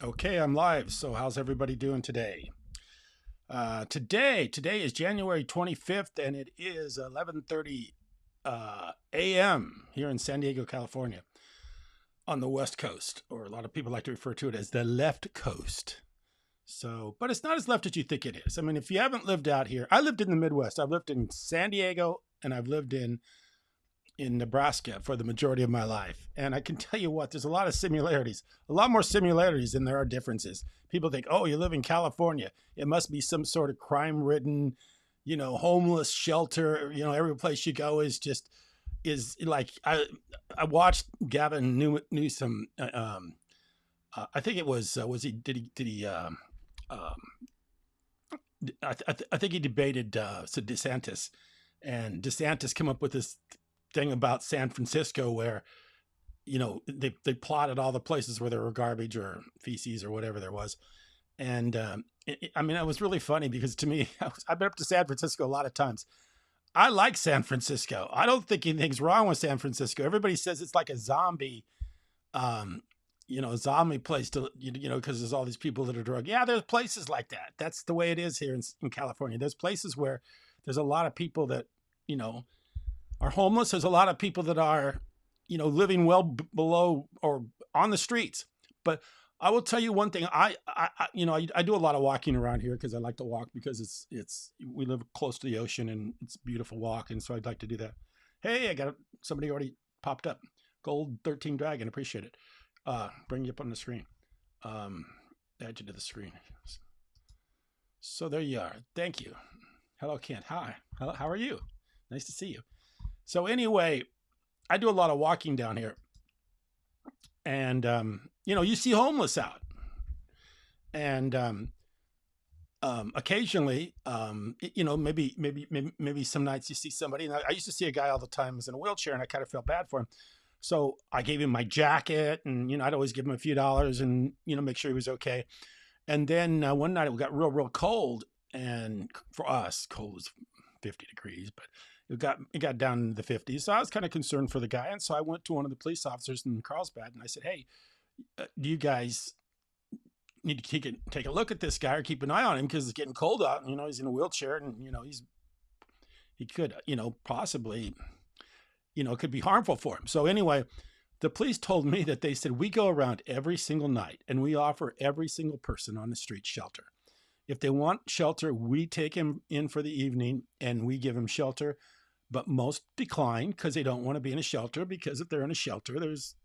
Okay, I'm live. So how's everybody doing today? Today is January 25th, and it is 11:30 a.m. here in San Diego, California, on the West Coast, or a lot of people like to refer to it as the left coast. So, but it's not as left as you think it is. I mean, if you haven't lived out here, I lived in the Midwest. I've lived in San Diego, and I've lived in Nebraska for the majority of my life. And I can tell you what, there's a lot of similarities, a lot more similarities than there are differences. People think, oh, you live in California. It must be some sort of crime ridden, homeless shelter. Every place you go is like, I watched Gavin Newsom. I think it was he, did he, um, I think he debated DeSantis, and DeSantis came up with this thing about San Francisco where they plotted all the places where there were garbage or feces or whatever there was. And I mean, it was really funny because to me, I've been up to San Francisco a lot of times. I like San Francisco. I don't think anything's wrong with San Francisco. Everybody says it's like a zombie um zombie place to because there's all these people that are drug. Yeah, there's places like that. That's the way it is here in California. There's places where there's a lot of people that you know are homeless. There's a lot of people that are, living well below or on the streets. But I will tell you one thing. I do a lot of walking around here because I like to walk because we live close to the ocean and it's a beautiful walk, and so I'd like to do that. Hey, I got somebody already popped up. Gold 13 Dragon, appreciate it. Bring you up on the screen. Add you to the screen. So there you are. Thank you. Hello, Kent. Hi. Hello, how are you? Nice to see you. So anyway, I do a lot of walking down here, and you see homeless out, and occasionally, maybe some nights you see somebody. And I used to see a guy all the time who's in a wheelchair, and I kind of felt bad for him. So I gave him my jacket, and I'd always give him a few dollars, and make sure he was okay. And then one night it got real cold, and for us, cold was 50 degrees, but it got down in the 50s. So I was kind of concerned for the guy. And so I went to one of the police officers in Carlsbad and I said, hey, do you guys need to take a look at this guy or keep an eye on him because it's getting cold out, and he's in a wheelchair, and he could possibly it could be harmful for him. So anyway, the police told me that they said we go around every single night and we offer every single person on the street shelter. If they want shelter, we take them in for the evening and we give them shelter. But most decline because they don't want to be in a shelter, because if they're in a shelter, there's,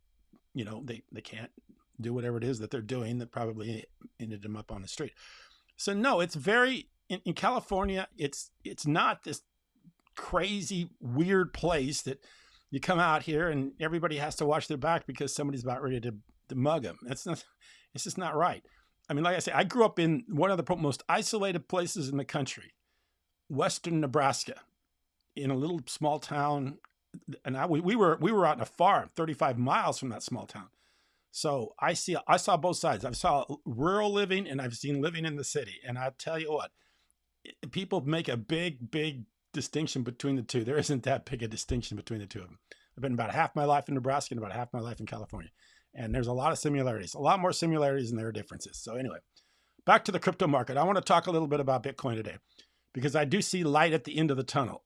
they can't do whatever it is that they're doing that probably ended them up on the street. So no, it's in California, it's not this crazy, weird place that you come out here and everybody has to watch their back because somebody's about ready to mug them. It's just not right. I mean, like I say, I grew up in one of the most isolated places in the country, Western Nebraska, in a little small town, and we were out in a farm 35 miles from that small town. So I saw both sides. I saw rural living and I've seen living in the city. And I tell you what, people make a big distinction between the two. There isn't that big a distinction between the two of them. I've been about half my life in Nebraska and about half my life in California. And there's a lot of similarities, a lot more similarities than there are differences. So anyway, back to the crypto market. I want to talk a little bit about Bitcoin today because I do see light at the end of the tunnel.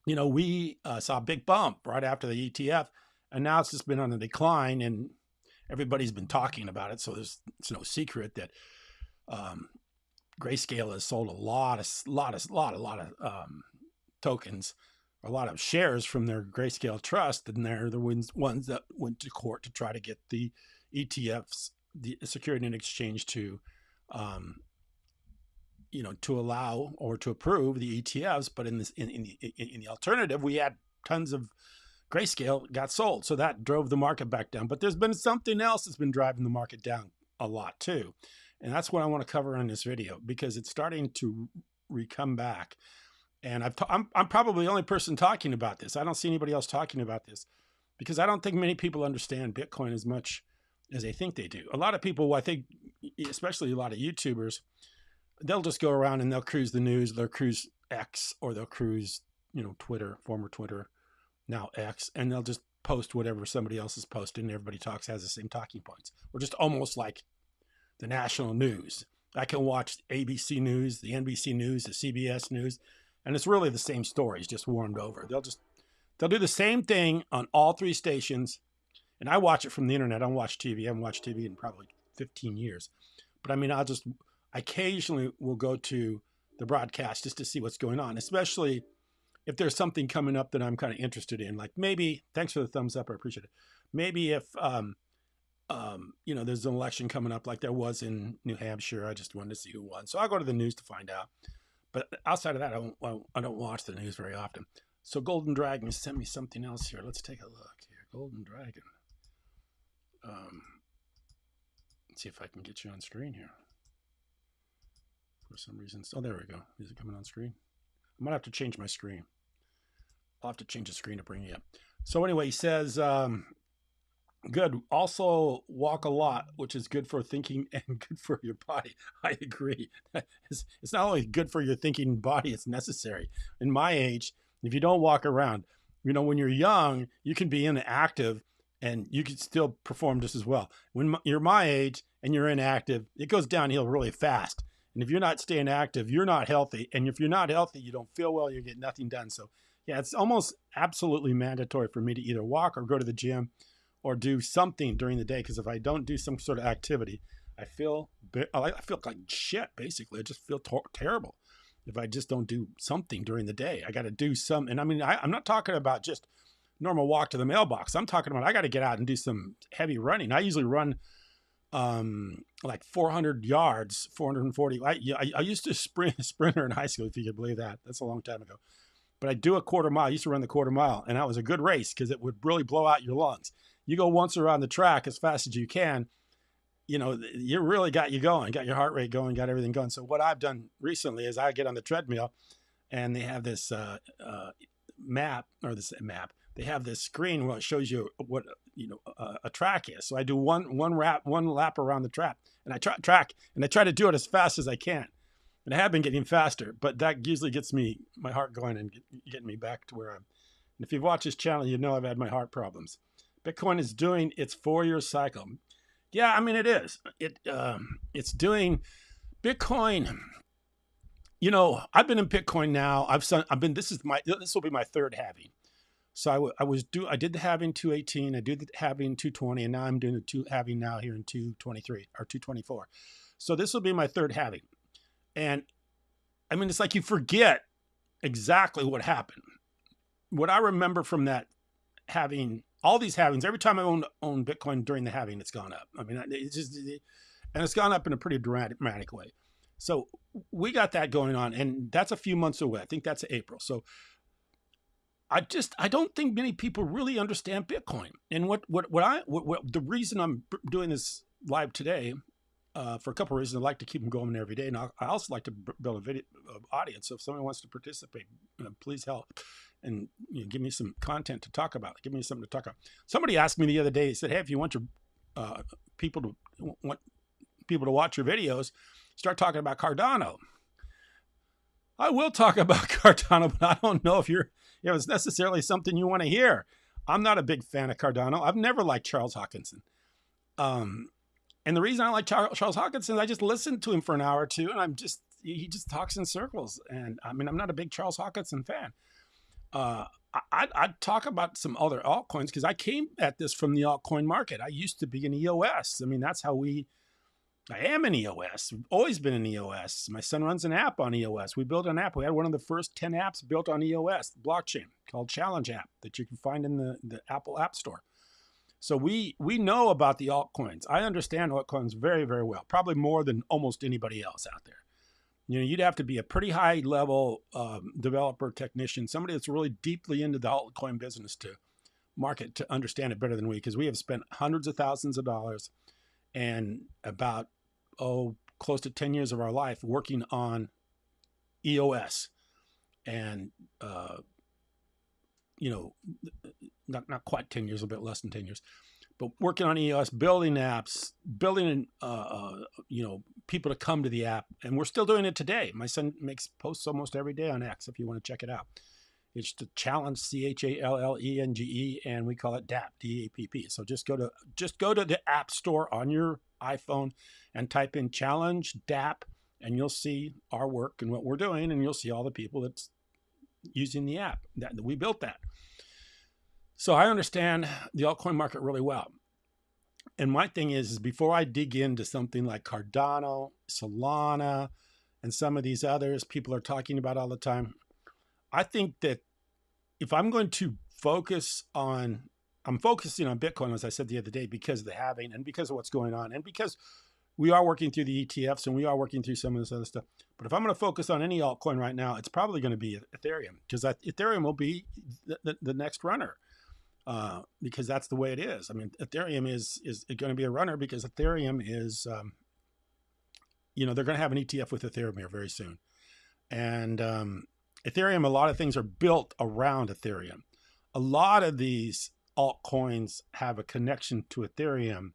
We saw a big bump right after the ETF, and now it's just been on a decline, and everybody's been talking about it. So it's no secret that Grayscale has sold a lot of tokens, a lot of shares from their Grayscale trust, and they're the ones that went to court to try to get the ETFs, the Security and Exchange, to to allow or to approve the ETFs. But in the alternative, we had tons of Grayscale got sold. So that drove the market back down. But there's been something else that's been driving the market down a lot too. And that's what I want to cover in this video because it's starting to come back. And I'm probably the only person talking about this. I don't see anybody else talking about this because I don't think many people understand Bitcoin as much as they think they do. A lot of people, I think, especially a lot of YouTubers, they'll just go around and they'll cruise the news, they'll cruise X, or they'll cruise, Twitter, former Twitter, now X, and they'll just post whatever somebody else is posting. Everybody has the same talking points. We're just almost like the national news. I can watch ABC News, the NBC News, the CBS News, and it's really the same stories, just warmed over. They'll do the same thing on all three stations, and I watch it from the internet. I don't watch TV. I haven't watched TV in probably 15 years. But I mean, I occasionally will go to the broadcast just to see what's going on, especially if there's something coming up that I'm kind of interested in. Like maybe, thanks for the thumbs up, I appreciate it. Maybe if there's an election coming up like there was in New Hampshire, I just wanted to see who won. So I'll go to the news to find out. But outside of that, I don't watch the news very often. So Golden Dragon sent me something else here. Let's take a look here. Golden Dragon. Let's see if I can get you on screen here. For some reason. Oh, there we go. Is it coming on screen? I might have to change my screen. I'll have to change the screen to bring you up. So anyway, he says, good. Also walk a lot, which is good for thinking and good for your body. I agree. It's not only good for your thinking body, it's necessary. In my age, if you don't walk around, when you're young, you can be inactive and you can still perform just as well. When you're my age and you're inactive, it goes downhill really fast. And if you're not staying active, you're not healthy. And if you're not healthy, you don't feel well, you get nothing done. So yeah, it's almost absolutely mandatory for me to either walk or go to the gym or do something during the day. Because if I don't do some sort of activity, I feel like shit, basically. I just feel terrible if I just don't do something during the day. I got to do some. And I mean, I'm not talking about just normal walk to the mailbox. I'm talking about I got to get out and do some heavy running. I usually run like 400 yards, 440. I used to sprinter in high school, if you could believe that. That's a long time ago. But I do a quarter mile. I used to run the quarter mile, and that was a good race because it would really blow out your lungs. You go once around the track as fast as you can, you really got you going, got your heart rate going, got everything going. So what I've done recently is I get on the treadmill, and they have this map. They have this screen where it shows you what a track is. So I do one lap around the track, and I try to do it as fast as I can. And I have been getting faster, but that usually gets my heart going and getting me back to where I'm. And if you've watched this channel, you know I've had my heart problems. Bitcoin is doing its 4-year cycle. Yeah, I mean it is. It's doing Bitcoin. I've been in Bitcoin now. This will be my third halving. So I did the halving 218, I did the halving 220, and now I'm doing the halving now here in 223 or 224. So this will be my third halving. And I mean, it's like you forget exactly what happened. What I remember from that halving, all these halvings, every time I own Bitcoin during the halving, it's gone up. I mean, and it's gone up in a pretty dramatic way. So we got that going on, and that's a few months away. I think that's April. So I don't think many people really understand Bitcoin. And what the reason I'm doing this live today, for a couple of reasons. I like to keep them going every day, and I also like to build a video audience. So if someone wants to participate, please help and give me some content to talk about. Give me something to talk about. Somebody asked me the other day. He said, "Hey, if you want your people to watch your videos, start talking about Cardano." I will talk about Cardano, but I don't know if it's necessarily something you want to hear. I'm not a big fan of Cardano. I've never liked Charles Hoskinson. And the reason I like Charles Hoskinson, I just listened to him for an hour or two, and he just talks in circles. And I mean, I'm not a big Charles Hoskinson fan. I'd talk about some other altcoins because I came at this from the altcoin market. I used to be in EOS. I mean, that's how I am in EOS. I've always been in EOS. My son runs an app on EOS. We built an app. We had one of the first 10 apps built on EOS blockchain called Challenge App that you can find in the Apple App Store. So we know about the altcoins. I understand altcoins very, very well, probably more than almost anybody else out there. You'd have to be a pretty high level developer, technician, somebody that's really deeply into the altcoin business to market to understand it better than we, because we have spent hundreds of thousands of dollars and about close to 10 years of our life working on EOS and not quite 10 years, a bit less than 10 years, but working on EOS, building apps, building, people to come to the app. And we're still doing it today. My son makes posts almost every day on X if you want to check it out. It's the Challenge, CHALLENGE, and we call it dApp, DAPP. So just go to the App Store on your iPhone and type in challenge dApp, and you'll see our work and what we're doing, and you'll see all the people that's using the app that we built that. So I understand the altcoin market really well. And my thing is before I dig into something like Cardano, Solana, and some of these others people are talking about all the time, I think that if I'm going to I'm focusing on Bitcoin, as I said the other day, because of the halving and because of what's going on, and because we are working through the ETFs and we are working through some of this other stuff. But if I'm going to focus on any altcoin right now, it's probably going to be Ethereum, because Ethereum will be the next runner, because that's the way it is. I mean, Ethereum is going to be a runner because Ethereum is, they're going to have an ETF with Ethereum here very soon. And Ethereum, a lot of things are built around Ethereum. A lot of these altcoins have a connection to Ethereum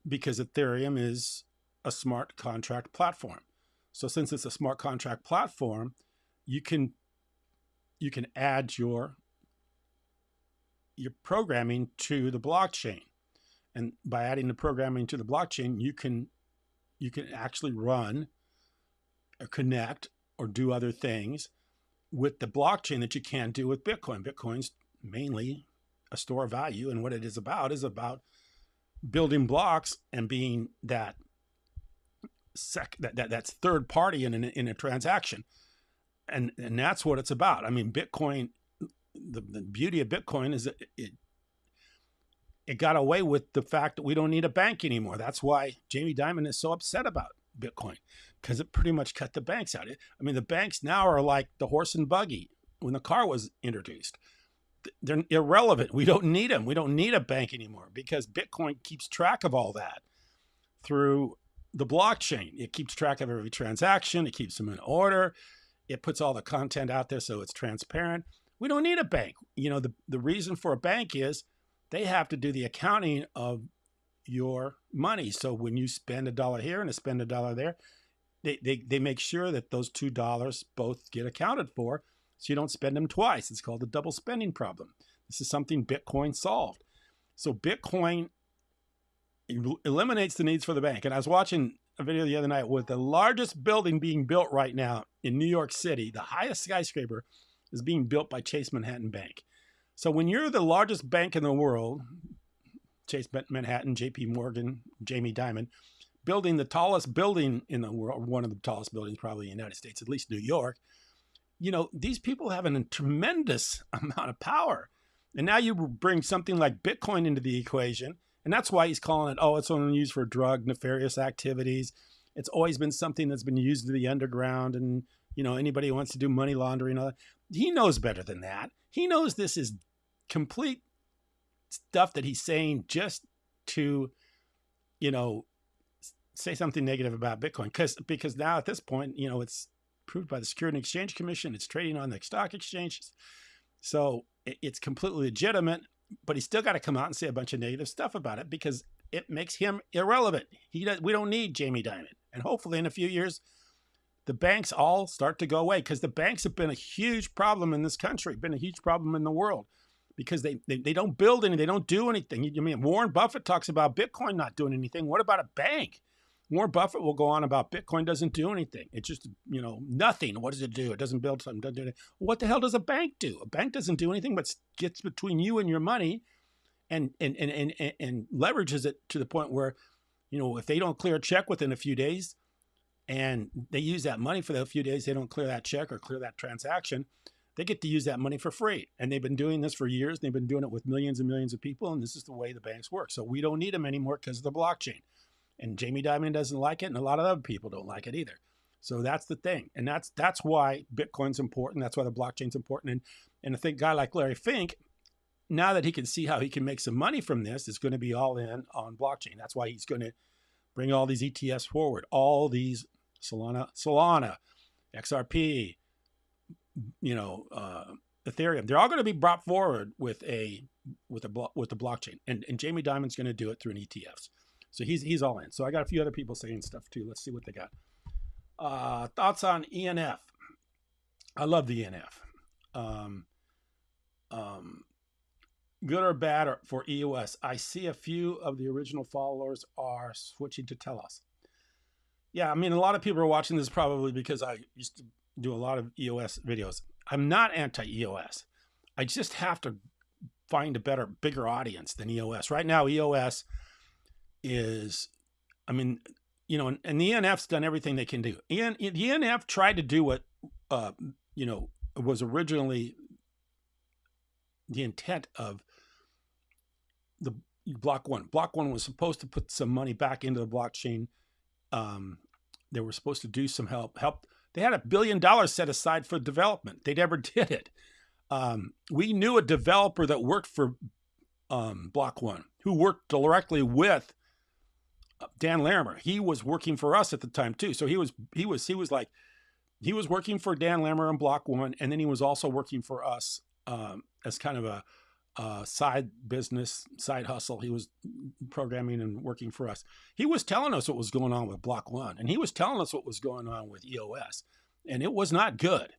because Ethereum is a smart contract platform. So since it's a smart contract platform, you can add your programming to the blockchain. And by adding the programming to the blockchain, you can actually run or connect or do other things with the blockchain that you can't do with Bitcoin. Bitcoin's mainly a store of value, and what it is about building blocks and being that's third party in a transaction, and that's what it's about. I mean, Bitcoin, the beauty of Bitcoin is that it got away with the fact that we don't need a bank anymore. That's why Jamie Dimon is so upset about Bitcoin, because it pretty much cut the banks out. I mean, the banks now are like the horse and buggy when the car was introduced. They're irrelevant. We don't need them. We don't need a bank anymore because Bitcoin keeps track of all that through the blockchain. It keeps track of every transaction. It keeps them in order. It puts all the content out there so it's transparent. We don't need a bank. The reason for a bank is they have to do the accounting of your money. So when you spend $1 here and spend $1 there, they make sure that those $2 both get accounted for, so you don't spend them twice. It's called the double spending problem. This is something Bitcoin solved. So Bitcoin eliminates the needs for the bank. And I was watching a video the other night with the largest building being built right now in New York City. The highest skyscraper is being built by Chase Manhattan Bank. So when you're the largest bank in the world, Chase Manhattan, JP Morgan, Jamie Dimon, building the tallest building in the world, one of the tallest buildings probably in the United States, at least New York, these people have a tremendous amount of power. And now you bring something like Bitcoin into the equation, and that's why he's calling it, it's only used for drug nefarious activities. It's always been something that's been used to the underground, and anybody who wants to do money laundering and all that. He knows better than that. He knows this is complete stuff that he's saying just to, say something negative about Bitcoin. Because now at this point, it's approved by the Securities and Exchange Commission. It's trading on the stock exchanges. So it's completely legitimate, but he's still got to come out and say a bunch of negative stuff about it because it makes him irrelevant. We don't need Jamie Dimon. And hopefully in a few years, the banks all start to go away, because the banks have been a huge problem in this country, been a huge problem in the world, because they don't build any, they don't do anything. I mean, Warren Buffett talks about Bitcoin not doing anything. What about a bank? Warren Buffett will go on about Bitcoin doesn't do anything. It's just, nothing. What does it do? It doesn't build something, doesn't do anything. What the hell does a bank do? A bank doesn't do anything but gets between you and your money and leverages it to the point where, if they don't clear a check within a few days and they use that money for those few days, they don't clear that check or clear that transaction, they get to use that money for free. And they've been doing this for years. They've been doing it with millions and millions of people. And this is the way the banks work. So we don't need them anymore because of the blockchain. And Jamie Dimon doesn't like it, and a lot of other people don't like it either. So that's the thing. And that's why Bitcoin's important. That's why the blockchain's important. And I think a guy like Larry Fink, now that he can see how he can make some money from this, is going to be all in on blockchain. That's why he's going to bring all these ETFs forward, all these Solana, XRP, Ethereum. They're all going to be brought forward with the blockchain. And Jamie Dimon's going to do it through an ETFs. So he's all in. So I got a few other people saying stuff too. Let's see what they got. Thoughts on ENF? I love the ENF. good or bad for EOS? I see a few of the original followers are switching to Telos. Yeah, I mean, a lot of people are watching this probably because I used to do a lot of EOS videos. I'm not anti-EOS. I just have to find a better, bigger audience than EOS. Right now, EOS is, I mean, and the ENF's done everything they can do. The ENF tried to do what, was originally the intent of the Block One. Block One was supposed to put some money back into the blockchain. They were supposed to do some help. They had $1 billion set aside for development. They never did it. We knew a developer that worked for Block One, who worked directly with Dan Larimer. He was working for us at the time too. So he was working for Dan Larimer and Block One, and then he was also working for us as kind of a side business, side hustle. He was programming and working for us. He was telling us what was going on with Block One, and he was telling us what was going on with EOS, and it was not good.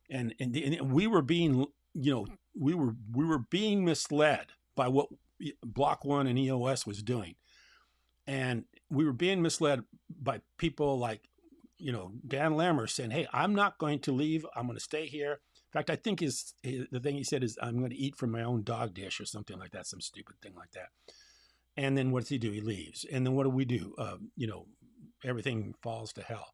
And we were being, we were being misled by what Block One and EOS was doing, and we were being misled by people like, Dan Larimer saying, "Hey, I'm not going to leave. I'm going to stay here." In fact, I think the thing he said is, "I'm going to eat from my own dog dish," or something like that, some stupid thing like that. And then what does he do? He leaves. And then what do we do? Everything falls to hell.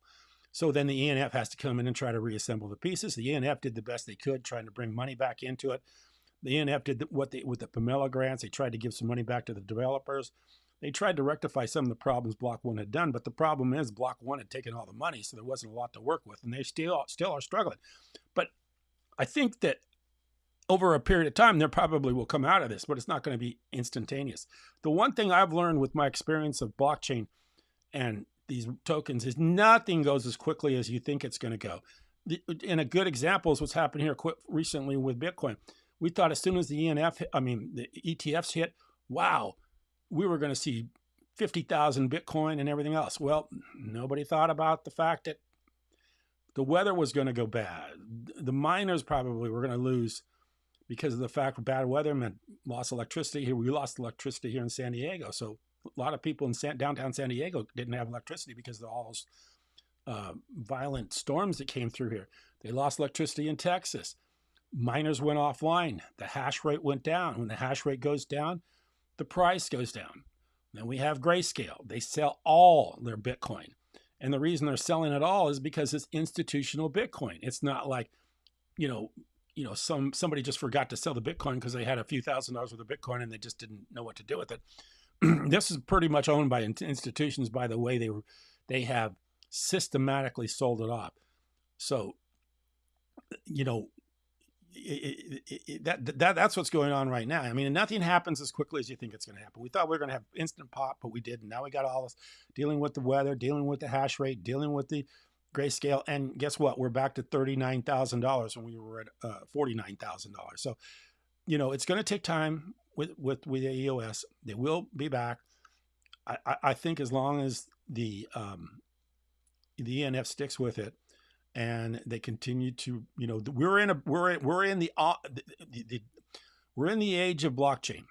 So then the ENF has to come in and try to reassemble the pieces. The ENF did the best they could, trying to bring money back into it. The ENF did with the Pomelo grants. They tried to give some money back to the developers. They tried to rectify some of the problems Block One had done, but the problem is Block One had taken all the money, so there wasn't a lot to work with, and they still are struggling. But I think that over a period of time, there probably will come out of this, but it's not going to be instantaneous. The one thing I've learned with my experience of blockchain and these tokens is nothing goes as quickly as you think it's going to go. And a good example is what's happened here recently with Bitcoin. We thought as soon as the the ETFs hit, wow, we were going to see 50,000 Bitcoin and everything else. Well, nobody thought about the fact that the weather was going to go bad. The miners probably were going to lose because of the fact that bad weather meant lost electricity here. We lost electricity here in San Diego. So a lot of people in downtown San Diego didn't have electricity because of all those violent storms that came through here. They lost electricity in Texas. Miners went offline. The hash rate went down. When the hash rate goes down, the price goes down. Then we have Grayscale. They sell all their Bitcoin. And the reason they're selling it all is because it's institutional Bitcoin. It's not like, somebody just forgot to sell the Bitcoin because they had a few $1,000s worth of Bitcoin and they just didn't know what to do with it. This is pretty much owned by institutions by the way they have systematically sold it off. So, that's what's going on right now. I mean, nothing happens as quickly as you think it's going to happen. We thought we were going to have instant pop, but we didn't. Now we got all this dealing with the weather, dealing with the hash rate, dealing with the Grayscale, and guess what? We're back to $39,000 when we were at $49,000. So, it's going to take time with the EOS. They will be back. I think as long as the ENF sticks with it, and they continue to, we're in the age of blockchain.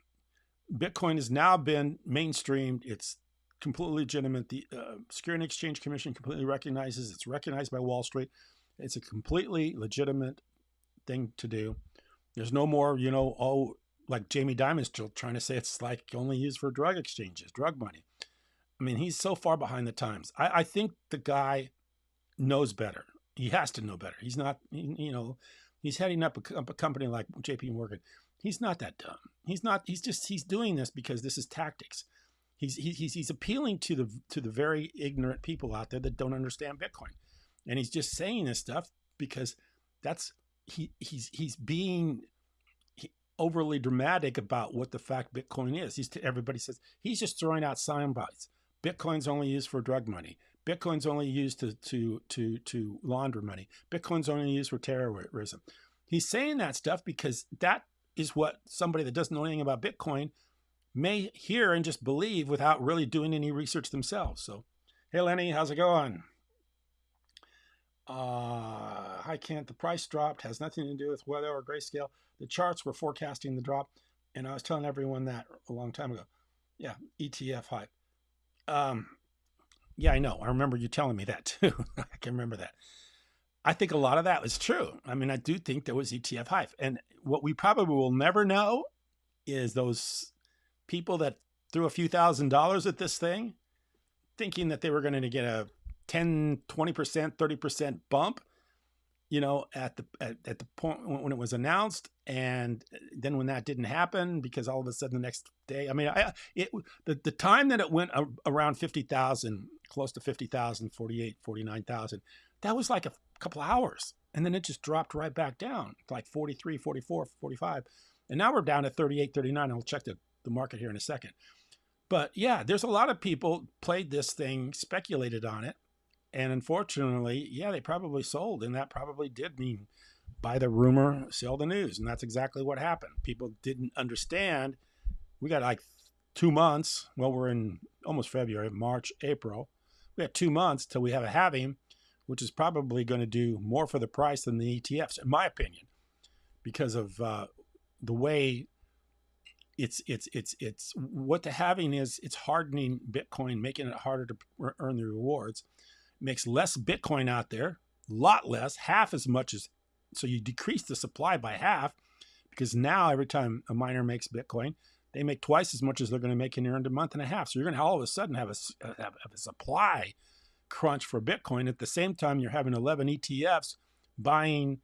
Bitcoin has now been mainstreamed. It's completely legitimate. The Securities and Exchange Commission completely recognizes. It's recognized by Wall Street. It's a completely legitimate thing to do. There's no more, like Jamie Dimon's still trying to say it's like only used for drug exchanges, drug money. I mean, he's so far behind the times. I think the guy knows better. He has to know better. He's not, he's heading up a company like JP Morgan. He's not that dumb. He's doing this because this is tactics. He's appealing to the very ignorant people out there that don't understand Bitcoin. And he's just saying this stuff because he's being overly dramatic about what the fact Bitcoin is. Everybody says he's just throwing out sound bites. Bitcoin's only used for drug money. Bitcoin's only used to launder money. Bitcoin's only used for terrorism. He's saying that stuff because that is what somebody that doesn't know anything about Bitcoin may hear and just believe without really doing any research themselves. So, hey Lenny, how's it going? Hi Kent, the price dropped, has nothing to do with weather or Grayscale. The charts were forecasting the drop. And I was telling everyone that a long time ago. Yeah, ETF hype. Um, yeah, I know. I remember you telling me that too. I can remember that. I think a lot of that was true. I mean, I do think there was ETF hype. And what we probably will never know is those people that threw a few $1,000s at this thing thinking that they were going to get a 10, 20%, 30% bump, at the point when it was announced. And then when that didn't happen, because all of a sudden the next day, I mean, the time that it went around 50,000, close to 50,000, 48, 49,000, that was like a couple hours. And then it just dropped right back down to like 43, 44, 45. And now we're down at 38, 39. I'll check the market here in a second. But yeah, there's a lot of people played this thing, speculated on it. And unfortunately, yeah, they probably sold. And that probably did mean buy the rumor, sell the news. And that's exactly what happened. People didn't understand. We got like 2 months. Well, we're in almost February, March, April. We have 2 months till we have a halving, which is probably going to do more for the price than the ETFs, in my opinion, because of the way it's what the halving is. It's hardening Bitcoin, making it harder to earn the rewards. It makes less Bitcoin out there, a lot less, half as much as. So you decrease the supply by half, because now every time a miner makes Bitcoin, they make twice as much as they're going to make in a month and a half. So you're going to all of a sudden have a supply crunch for Bitcoin. At the same time, you're having 11 ETFs buying,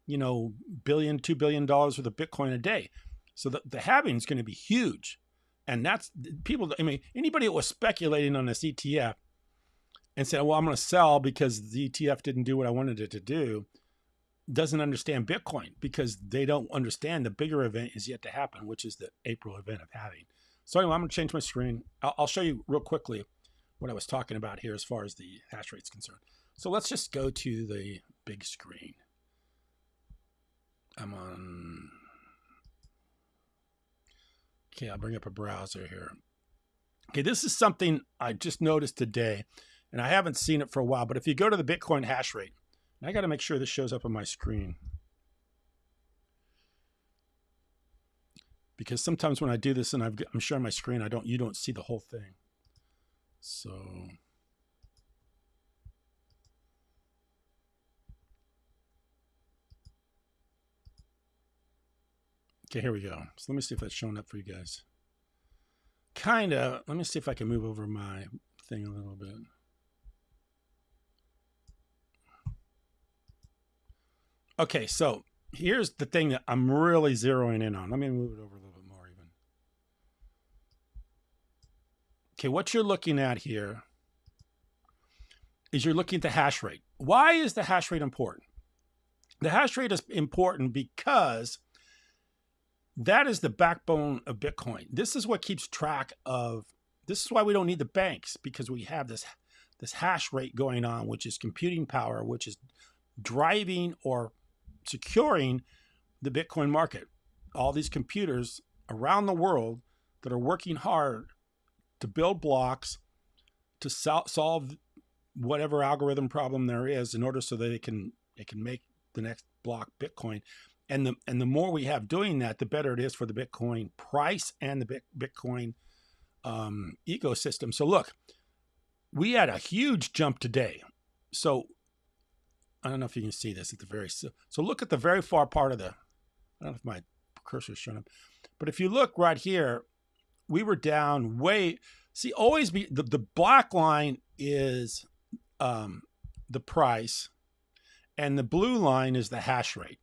$1 billion, $2 billion worth of Bitcoin a day. So the halving is going to be huge. And that's people. I mean, anybody that was speculating on this ETF and said, well, I'm going to sell because the ETF didn't do what I wanted it to do, doesn't understand Bitcoin, because they don't understand the bigger event is yet to happen, which is the April event of halving. So anyway, I'm going to change my screen. I'll show you real quickly what I was talking about here as far as the hash rate is concerned. So let's just go to the big screen. I'm on. Okay, I'll bring up a browser here. Okay, this is something I just noticed today, and I haven't seen it for a while, but if you go to the Bitcoin hash rate, and I got to make sure this shows up on my screen, because sometimes when I do this and I'm sharing my screen, you don't see the whole thing. So okay, here we go. So let me see if that's showing up for you guys. Kinda. Let me see if I can move over my thing a little bit. Okay, so here's the thing that I'm really zeroing in on. Let me move it over a little bit more even. Okay, what you're looking at here is you're looking at the hash rate. Why is the hash rate important? The hash rate is important because that is the backbone of Bitcoin. This is what keeps track of, this is why we don't need the banks, because we have this hash rate going on, which is computing power, which is driving or securing the Bitcoin market. All these computers around the world that are working hard to build blocks to solve whatever algorithm problem there is in order so that it can make the next block Bitcoin. And the more we have doing that, the better it is for the Bitcoin price and the Bitcoin ecosystem. So look, we had a huge jump today. So I don't know if you can see this at the very, so look at the very far part of the, I don't know if my cursor is showing up, but if you look right here, we were down way, see, always be, the black line is the price, and the blue line is the hash rate.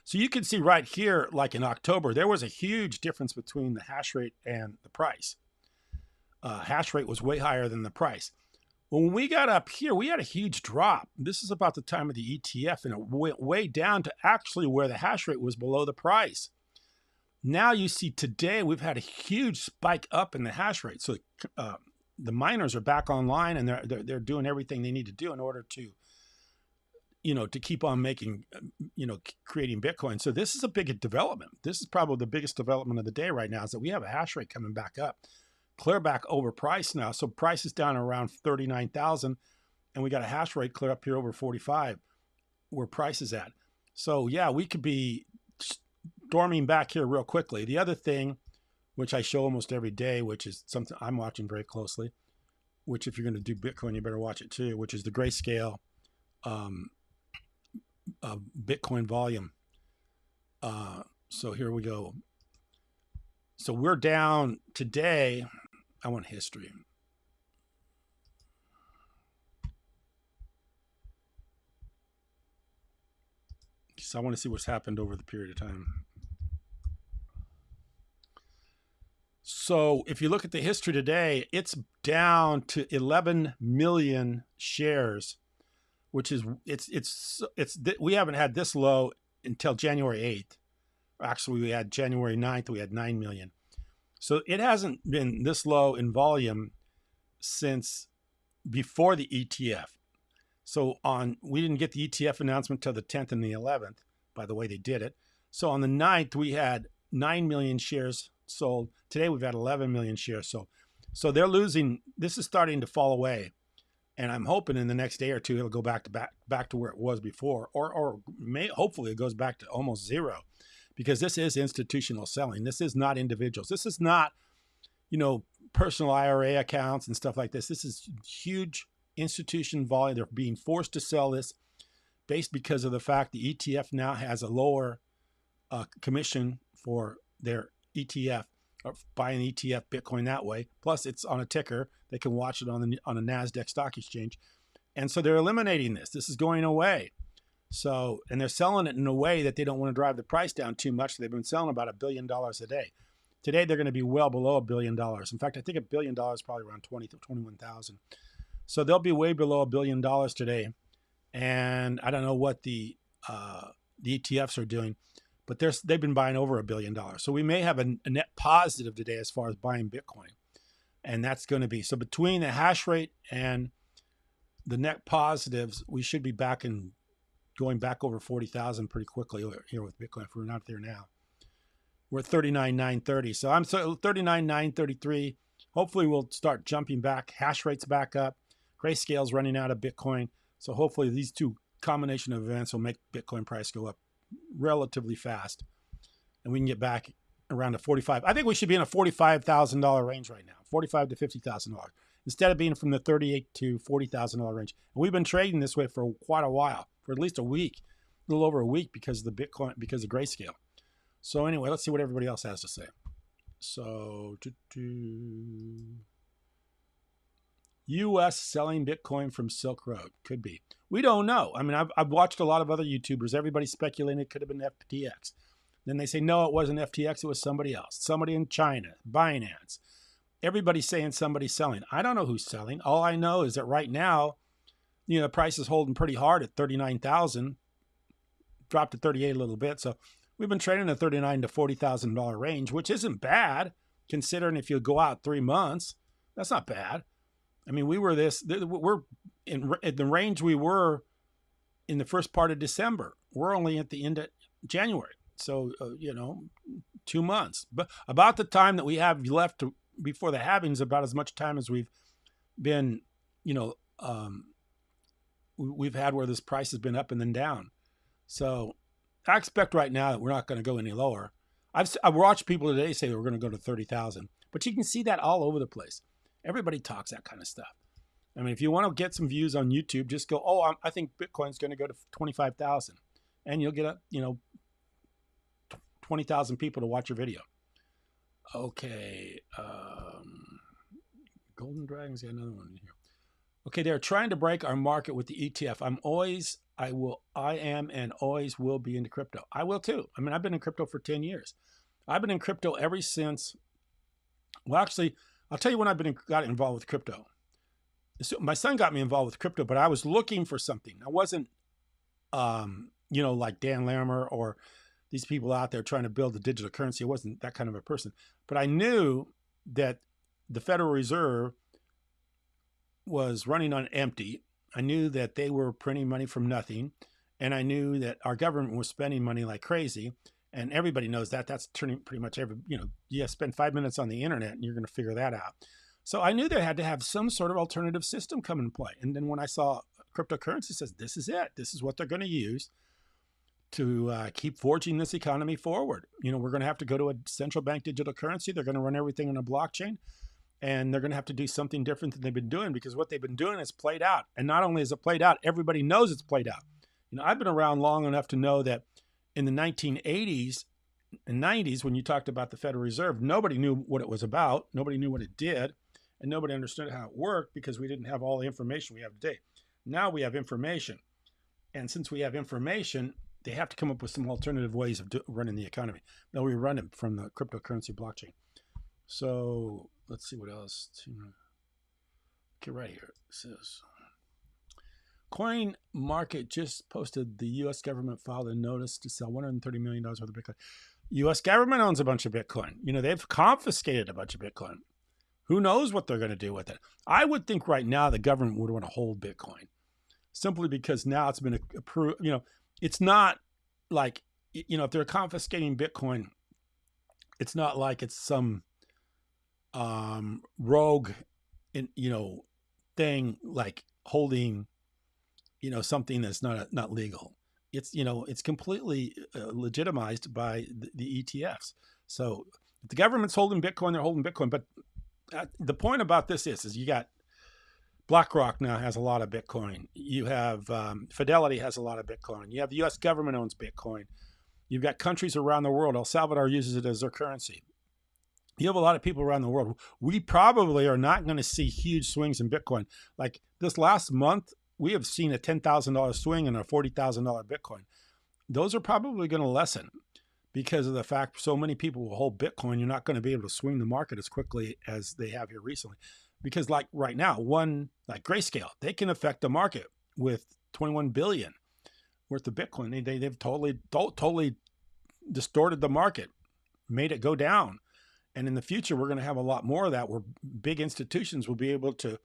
So you can see right here, like in October, there was a huge difference between the hash rate and the price. Hash rate was way higher than the price. When we got up here, we had a huge drop. This is about the time of the ETF, and it went way down to actually where the hash rate was below the price. Now you see today, we've had a huge spike up in the hash rate. So the miners are back online, and they're doing everything they need to do in order to, to keep on making, creating Bitcoin. So this is a big development. This is probably the biggest development of the day right now, is that we have a hash rate coming back up, clear back over price now. So price is down around 39,000, and we got a hash rate clear up here over 45 where price is at. So yeah, we could be storming back here real quickly. The other thing, which I show almost every day, which is something I'm watching very closely, which if you're going to do Bitcoin, you better watch it too, which is the grayscale Bitcoin volume. So here we go. So we're down today. I want history. So I want to see what's happened over the period of time. So if you look at the history today, it's down to 11 million shares, which is we haven't had this low until January 8th. Actually, we had January 9th, we had 9 million. So it hasn't been this low in volume since before the ETF. So we didn't get the ETF announcement till the 10th and the 11th, by the way they did it. So on the 9th, we had 9 million shares sold. Today, we've had 11 million shares sold. So they're losing. This is starting to fall away. And I'm hoping in the next day or two, it'll go back to where it was before, or hopefully it goes back to almost zero, because this is institutional selling. This is not individuals. This is not, personal IRA accounts and stuff like this. This is huge institution volume. They're being forced to sell this because of the fact the ETF now has a lower commission for their ETF, or buying ETF Bitcoin that way. Plus, it's on a ticker. They can watch it on a NASDAQ stock exchange. And so they're eliminating this. This is going away. So, and they're selling it in a way that they don't want to drive the price down too much. They've been selling about $1 billion a day. Today, they're going to be well below $1 billion. In fact, I think $1 billion is probably around 21,000. So they'll be way below $1 billion today. And I don't know what the ETFs are doing, but they've been buying over $1 billion. So we may have a net positive today as far as buying Bitcoin. And that's going to be, so between the hash rate and the net positives, we should be going back over 40,000 pretty quickly here with Bitcoin if we're not there now. We're at 39,930. So I'm 39,933. Hopefully we'll start jumping back. Hash rate's back up. Grayscale's running out of Bitcoin. So hopefully these two combination of events will make Bitcoin price go up relatively fast. And we can get back around a 45. I think we should be in a $45,000 range right now. $45,000 to $50,000. Instead of being from the $38,000 to $40,000 range. And we've been trading this way for quite a while, for at least a week, a little over a week because of the Bitcoin, because of Grayscale. So anyway, let's see what everybody else has to say. So, U.S. selling Bitcoin from Silk Road. Could be. We don't know. I mean, I've watched a lot of other YouTubers. Everybody's speculating it could have been FTX. Then they say, no, it wasn't FTX. It was somebody else. Somebody in China. Binance. Everybody's saying somebody's selling. I don't know who's selling. All I know is that right now, the price is holding pretty hard at 39,000. Dropped to 38 a little bit. So we've been trading in the $39,000 to $40,000 range, which isn't bad, considering if you go out 3 months, that's not bad. I mean, we're in the range we were in the first part of December. We're only at the end of January. So, 2 months. But about the time that we have left before the halving is about as much time as we've been, we've had where this price has been up and then down. So I expect right now that we're not going to go any lower. I've watched people today say we're going to go to 30,000, but you can see that all over the place. Everybody talks that kind of stuff. I mean, if you want to get some views on YouTube, just go, I think Bitcoin's going to go to 25,000, and you'll get 20,000 people to watch your video. Okay. Golden Dragon's got another one in here. Okay, they're trying to break our market with the ETF. I am and always will be into crypto. I will too. I mean, I've been in crypto for 10 years. I've been in crypto ever since, well, actually, I'll tell you when got involved with crypto. So my son got me involved with crypto, but I was looking for something. I wasn't, like Dan Larimer or these people out there trying to build a digital currency. I wasn't that kind of a person. But I knew that the Federal Reserve was running on empty. I knew that they were printing money from nothing. And I knew that our government was spending money like crazy. And everybody knows that. That's turning pretty much you spend 5 minutes on the internet and you're going to figure that out. So I knew they had to have some sort of alternative system come into play. And then when I saw cryptocurrency, it says, this is it. This is what they're going to use keep forging this economy forward. We're going to have to go to a central bank digital currency. They're going to run everything on a blockchain, and they're going to have to do something different than they've been doing, because what they've been doing is played out. And not only is it played out, everybody knows it's played out. I've been around long enough to know that in the 1980s and 90s, when you talked about the Federal Reserve, nobody knew what it was about. Nobody knew what it did, and nobody understood how it worked, because we didn't have all the information we have today. Now we have information. And since we have information, they have to come up with some alternative ways of running the economy. Now we run it from the cryptocurrency blockchain. So let's see what else. Okay, right here. It says, Coin Market just posted the U.S. government filed a notice to sell $130 million worth of Bitcoin. U.S. government owns a bunch of Bitcoin. They've confiscated a bunch of Bitcoin. Who knows what they're going to do with it? I would think right now the government would want to hold Bitcoin, simply because now it's been approved. It's not like, if they're confiscating Bitcoin, it's not like it's some rogue, thing like holding, something that's not legal. It's completely legitimized by the ETFs. So if the government's holding Bitcoin, they're holding Bitcoin. But the point about this is you got BlackRock now has a lot of Bitcoin. You have Fidelity has a lot of Bitcoin. You have the U.S. government owns Bitcoin. You've got countries around the world. El Salvador uses it as their currency. You have a lot of people around the world. We probably are not going to see huge swings in Bitcoin. Like this last month, we have seen a $10,000 swing and a $40,000 Bitcoin. Those are probably going to lessen because of the fact so many people will hold Bitcoin. You're not going to be able to swing the market as quickly as they have here recently. Because like right now, like Grayscale, they can affect the market with 21 billion worth of Bitcoin. They've totally distorted the market, made it go down. And in the future, we're going to have a lot more of that, where big institutions will be able to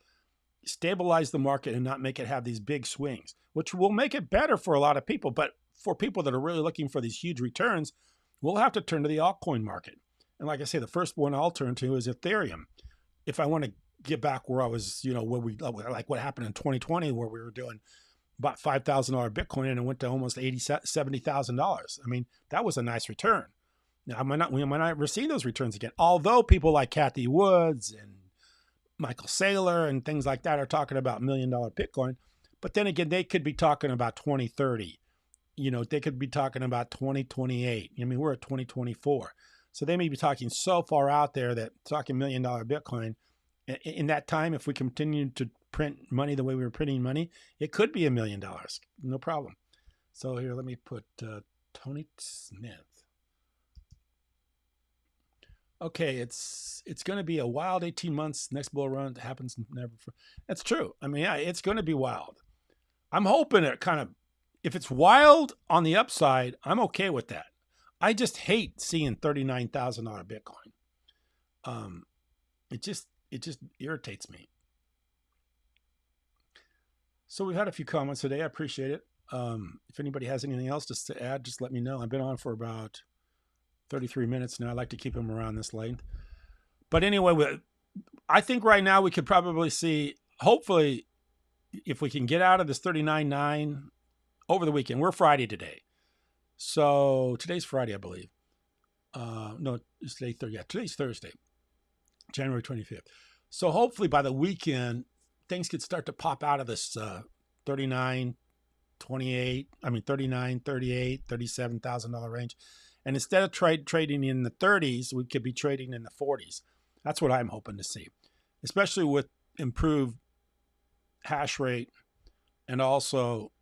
stabilize the market and not make it have these big swings, which will make it better for a lot of people. But for people that are really looking for these huge returns, we'll have to turn to the altcoin market. And like I say, the first one I'll turn to is Ethereum. If I want to get back where I was, where we, like what happened in 2020, where we were doing about $5,000 Bitcoin and it went to almost $70,000. I mean, that was a nice return. Now, we might not ever see those returns again. Although people like Kathy Woods and Michael Saylor and things like that are talking about $1 million Bitcoin. But then again, they could be talking about 2030. They could be talking about 2028. I mean, we're at 2024. So they may be talking so far out there that talking $1 million Bitcoin, in that time, if we continue to print money the way we were printing money, it could be $1 million. No problem. So here, let me put Tony Smith. Okay, it's going to be a wild 18 months. Next bull run happens never. That's true. I mean, yeah, it's going to be wild. I'm hoping it kind of, if it's wild on the upside, I'm okay with that. I just hate seeing $39,000 Bitcoin. It just irritates me. So we've had a few comments today. I appreciate it. If anybody has anything else just to add, just let me know. I've been on for about 33 minutes now. I like to keep them around this length. But anyway, I think right now we could probably see, hopefully, if we can get out of this 39.9 over the weekend. We're Friday today. So today's Friday, I believe. No, it's today, today's Thursday, January 25th. So hopefully by the weekend, things could start to pop out of this 38, $37,000 range. And instead of trading in the 30s, we could be trading in the 40s. That's what I'm hoping to see, especially with improved hash rate and also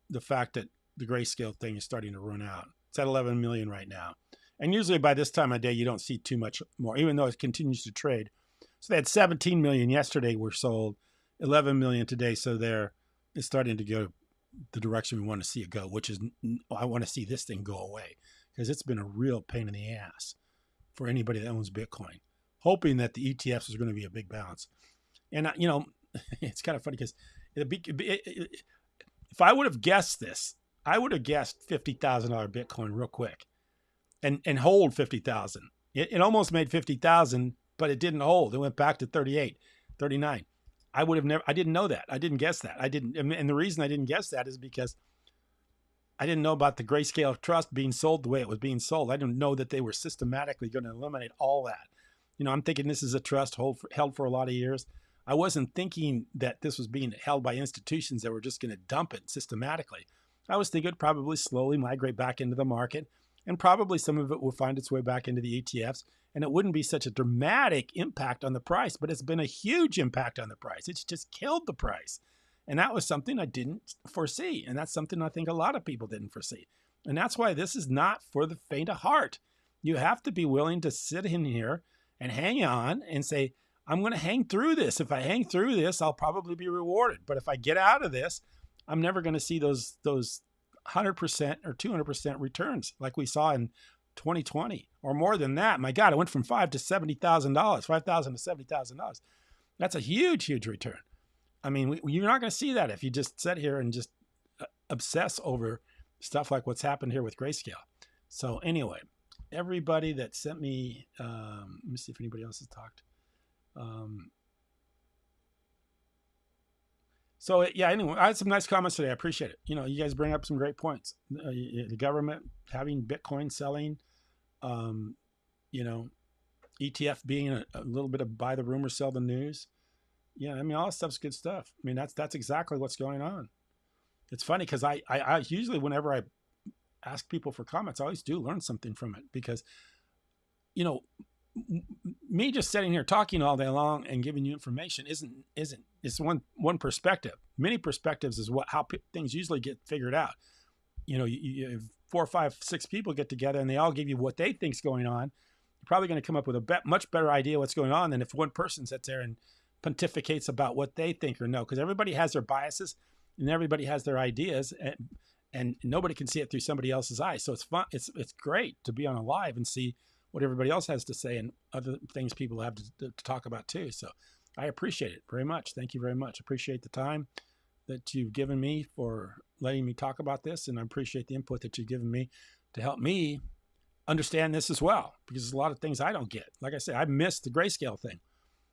the fact that the Grayscale thing is starting to run out. It's at 11 million right now. And usually by this time of day, you don't see too much more, even though it continues to trade. So they had 17 million yesterday were sold, 11 million today. So it's starting to go the direction we want to see it go, which is I want to see this thing go away, because it's been a real pain in the ass for anybody that owns Bitcoin, hoping that the ETFs is going to be a big bounce. And, it's kind of funny because if I would have guessed this, I would have guessed $50,000 Bitcoin real quick and hold 50,000. It almost made 50,000, but it didn't hold. It went back to 38, 39. I didn't know that. I didn't guess that. And the reason I didn't guess that is because I didn't know about the Grayscale Trust being sold the way it was being sold. I didn't know that they were systematically going to eliminate all that. I'm thinking this is a trust held for a lot of years. I wasn't thinking that this was being held by institutions that were just going to dump it systematically. I was thinking it would probably slowly migrate back into the market, and probably some of it will find its way back into the ETFs, and it wouldn't be such a dramatic impact on the price, but it's been a huge impact on the price. It's just killed the price. And that was something I didn't foresee. And that's something I think a lot of people didn't foresee. And that's why this is not for the faint of heart. You have to be willing to sit in here and hang on and say, I'm going to hang through this. If I hang through this, I'll probably be rewarded. But if I get out of this, I'm never going to see those 100% or 200% returns like we saw in 2020 or more than that. My God, it went from $5,000 to $70,000, $5,000 to $70,000. That's a huge, huge return. I mean, you're not going to see that if you just sit here and just obsess over stuff like what's happened here with Grayscale. So anyway, everybody that sent me, let me see if anybody else has talked. Yeah, anyway, I had some nice comments today. I appreciate it. You guys bring up some great points. The government having Bitcoin selling, ETF being a little bit of buy the rumor, sell the news. Yeah, I mean, all that stuff's good stuff. I mean, that's exactly what's going on. It's funny because I usually, whenever I ask people for comments, I always do learn something from it because, me just sitting here talking all day long and giving you information isn't. It's one perspective. Many perspectives is how things usually get figured out. You have 4, 5, 6 people get together and they all give you what they think's going on. You're probably going to come up with a much better idea what's going on than if one person sits there and pontificates about what they think or know, because everybody has their biases and everybody has their ideas, and nobody can see it through somebody else's eyes. So it's fun. It's great to be on a live and see what everybody else has to say and other things people have to talk about too. So I appreciate it very much. Thank you very much. Appreciate the time that you've given me for letting me talk about this, and I appreciate the input that you've given me to help me understand this as well, because there's a lot of things I don't get. Like I said, I missed the Grayscale thing.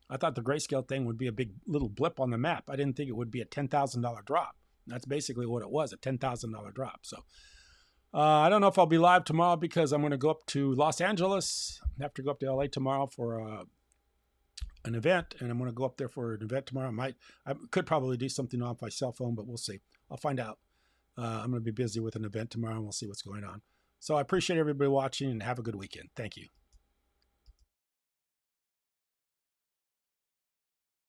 I thought the Grayscale thing would be a big little blip on the map. I didn't think it would be a $10,000 drop. That's basically what it was, a $10,000 drop. So I don't know if I'll be live tomorrow because I'm going to go up to Los Angeles. I have to go up to LA tomorrow for an event, and I'm going to go up there for an event tomorrow. I could probably do something off my cell phone, but we'll see. I'll find out. I'm going to be busy with an event tomorrow, and we'll see what's going on. So I appreciate everybody watching, and have a good weekend. Thank you.